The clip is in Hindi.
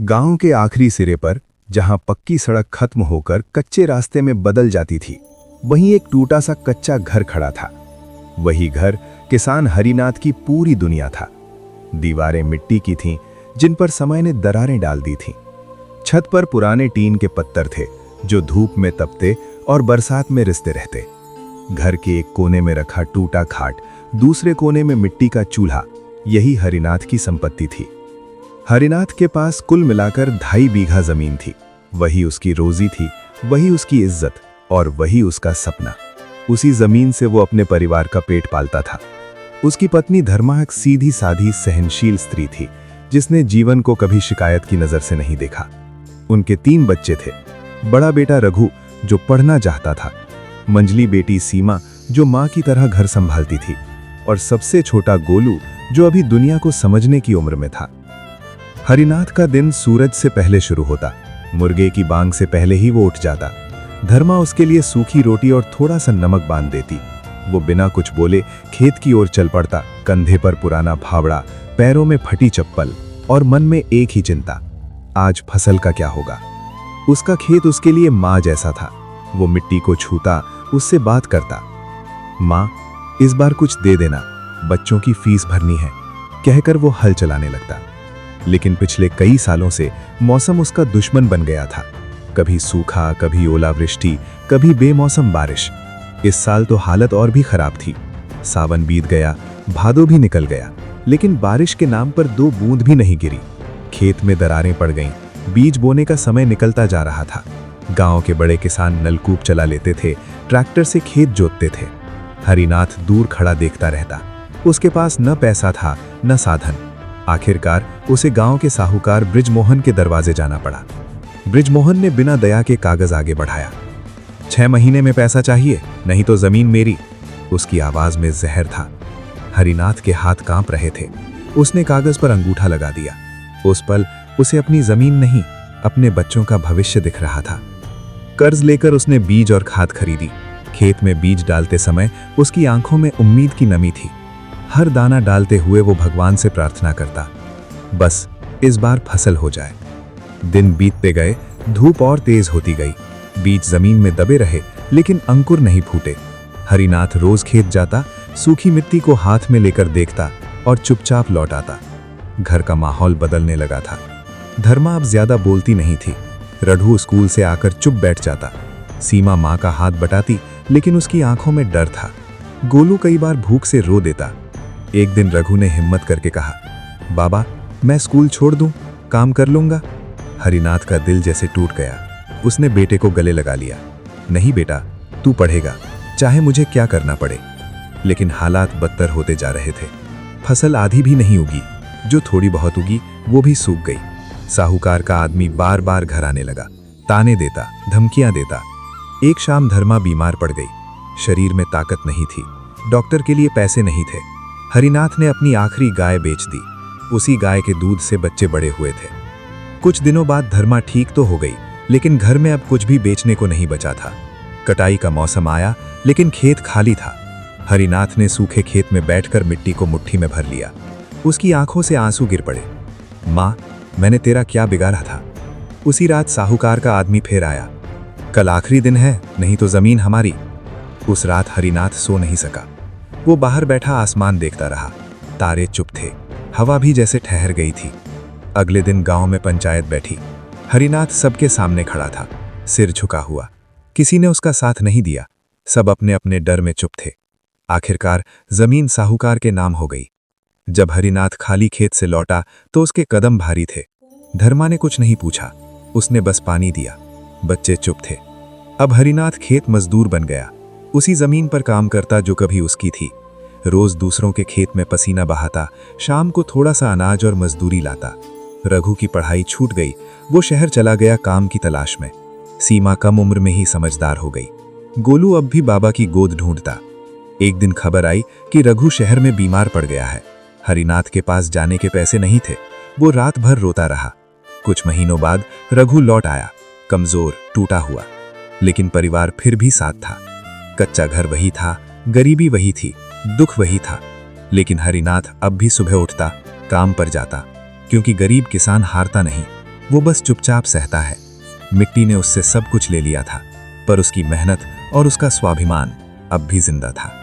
गांव के आखिरी सिरे पर, जहां पक्की सड़क खत्म होकर कच्चे रास्ते में बदल जाती थी, वहीं एक टूटा सा कच्चा घर खड़ा था। वही घर किसान हरिनाथ की पूरी दुनिया था। दीवारें मिट्टी की थीं, जिन पर समय ने दरारें डाल दी थीं। छत पर पुराने टीन के पत्थर थे, जो धूप में तपते और बरसात में रिसते रहते। घर के एक कोने में रखा टूटा खाट, दूसरे कोने में मिट्टी का चूल्हा, यही हरिनाथ की संपत्ति थी। हरिनाथ के पास कुल मिलाकर 2.5 बीघा जमीन थी। वही उसकी रोजी थी, वही उसकी इज्जत और वही उसका सपना। उसी जमीन से वो अपने परिवार का पेट पालता था। उसकी पत्नी धर्मा एक सीधी साधी सहनशील स्त्री थी, जिसने जीवन को कभी शिकायत की नजर से नहीं देखा। उनके 3 बच्चे थे। बड़ा बेटा रघु, जो पढ़ना चाहता था, मंझली बेटी सीमा, जो माँ की तरह घर संभालती थी, और सबसे छोटा गोलू, जो अभी दुनिया को समझने की उम्र में था। हरिनाथ का दिन सूरज से पहले शुरू होता। मुर्गे की बांग से पहले ही वो उठ जाता। धर्मा उसके लिए सूखी रोटी और थोड़ा सा नमक बांध देती। वो बिना कुछ बोले खेत की ओर चल पड़ता। कंधे पर पुराना फावड़ा, पैरों में फटी चप्पल और मन में एक ही चिंता, आज फसल का क्या होगा। उसका खेत उसके लिए माँ जैसा था। वो मिट्टी को छूता, उससे बात करता। माँ, इस बार कुछ दे देना, बच्चों की फीस भरनी है, कहकर वो हल चलाने लगता। लेकिन पिछले कई सालों से मौसम उसका दुश्मन बन गया था। कभी सूखा, कभी ओलावृष्टि, कभी बेमौसम बारिश। इस साल तो हालत और भी खराब थी। सावन बीत गया, भादो भी निकल गया, लेकिन बारिश के नाम पर 2 बूंद भी नहीं गिरी। खेत में दरारें पड़ गईं, बीज बोने का समय निकलता जा रहा था। गांव के बड़े किसान नलकूप चला लेते थे, ट्रैक्टर से खेत जोतते थे। हरिनाथ दूर खड़ा देखता रहता। उसके पास न पैसा था, न साधन। आखिरकार उसे गांव के साहूकार बृजमोहन के दरवाजे जाना पड़ा। बृजमोहन ने बिना दया के कागज आगे बढ़ाया। 6 महीने में पैसा चाहिए, नहीं तो जमीन मेरी। उसकी आवाज में जहर था। हरिनाथ के हाथ कांप रहे थे। उसने कागज पर अंगूठा लगा दिया। उस पल उसे अपनी जमीन नहीं, अपने बच्चों का भविष्य दिख रहा था। कर्ज लेकर उसने बीज और खाद खरीदी। खेत में बीज डालते समय उसकी आंखों में उम्मीद की नमी थी। हर दाना डालते हुए वो भगवान से प्रार्थना करता, बस इस बार फसल हो जाए। दिन बीतते गए, धूप और तेज होती गई। बीज जमीन में दबे रहे, लेकिन अंकुर नहीं फूटे। हरिनाथ रोज खेत जाता, सूखी मिट्टी को हाथ में लेकर देखता और चुपचाप लौट आता। घर का माहौल बदलने लगा था। धर्मा अब ज्यादा बोलती नहीं थी। रघु स्कूल से आकर चुप बैठ जाता। सीमा माँ का हाथ बटाती, लेकिन उसकी आंखों में डर था। गोलू कई बार भूख से रो देता। एक दिन रघु ने हिम्मत करके कहा, बाबा, मैं स्कूल छोड़ दूं, काम कर लूंगा। हरिनाथ का दिल जैसे टूट गया। उसने बेटे को गले लगा लिया। नहीं बेटा, तू पढ़ेगा, चाहे मुझे क्या करना पड़े। लेकिन हालात बदतर होते जा रहे थे। फसल आधी भी नहीं उगी, जो थोड़ी बहुत उगी वो भी सूख गई। साहूकार का आदमी बार बार घर आने लगा, ताने देता, धमकियां देता। एक शाम धर्मा बीमार पड़ गई। शरीर में ताकत नहीं थी, डॉक्टर के लिए पैसे नहीं थे। हरिनाथ ने अपनी आखिरी गाय बेच दी। उसी गाय के दूध से बच्चे बड़े हुए थे। कुछ दिनों बाद धर्मा ठीक तो हो गई, लेकिन घर में अब कुछ भी बेचने को नहीं बचा था। कटाई का मौसम आया, लेकिन खेत खाली था। हरिनाथ ने सूखे खेत में बैठकर मिट्टी को मुट्ठी में भर लिया। उसकी आंखों से आंसू गिर पड़े। माँ, मैंने तेरा क्या बिगाड़ा था। उसी रात साहूकार का आदमी फिर आया। कल आखिरी दिन है, नहीं तो जमीन हमारी। उस रात हरिनाथ सो नहीं सका। वो बाहर बैठा आसमान देखता रहा। तारे चुप थे, हवा भी जैसे ठहर गई थी। अगले दिन गांव में पंचायत बैठी। हरिनाथ सबके सामने खड़ा था, सिर झुका हुआ। किसी ने उसका साथ नहीं दिया। सब अपने अपने डर में चुप थे। आखिरकार जमीन साहूकार के नाम हो गई। जब हरिनाथ खाली खेत से लौटा तो उसके कदम भारी थे। धर्मा ने कुछ नहीं पूछा, उसने बस पानी दिया। बच्चे चुप थे। अब हरिनाथ खेत मजदूर बन गया। उसी जमीन पर काम करता जो कभी उसकी थी। रोज दूसरों के खेत में पसीना बहाता, शाम को थोड़ा सा अनाज और मजदूरी लाता। रघु की पढ़ाई छूट गई, वो शहर चला गया काम की तलाश में। सीमा कम उम्र में ही समझदार हो गई। गोलू अब भी बाबा की गोद ढूंढता। एक दिन खबर आई कि रघु शहर में बीमार पड़ गया है। हरिनाथ के पास जाने के पैसे नहीं थे। वो रात भर रोता रहा। कुछ महीनों बाद रघु लौट आया, कमजोर, टूटा हुआ, लेकिन परिवार फिर भी साथ था। कच्चा घर वही था, गरीबी वही थी, दुख वही था। लेकिन हरिनाथ अब भी सुबह उठता, काम पर जाता, क्योंकि गरीब किसान हारता नहीं, वो बस चुपचाप सहता है। मिट्टी ने उससे सब कुछ ले लिया था, पर उसकी मेहनत और उसका स्वाभिमान अब भी जिंदा था।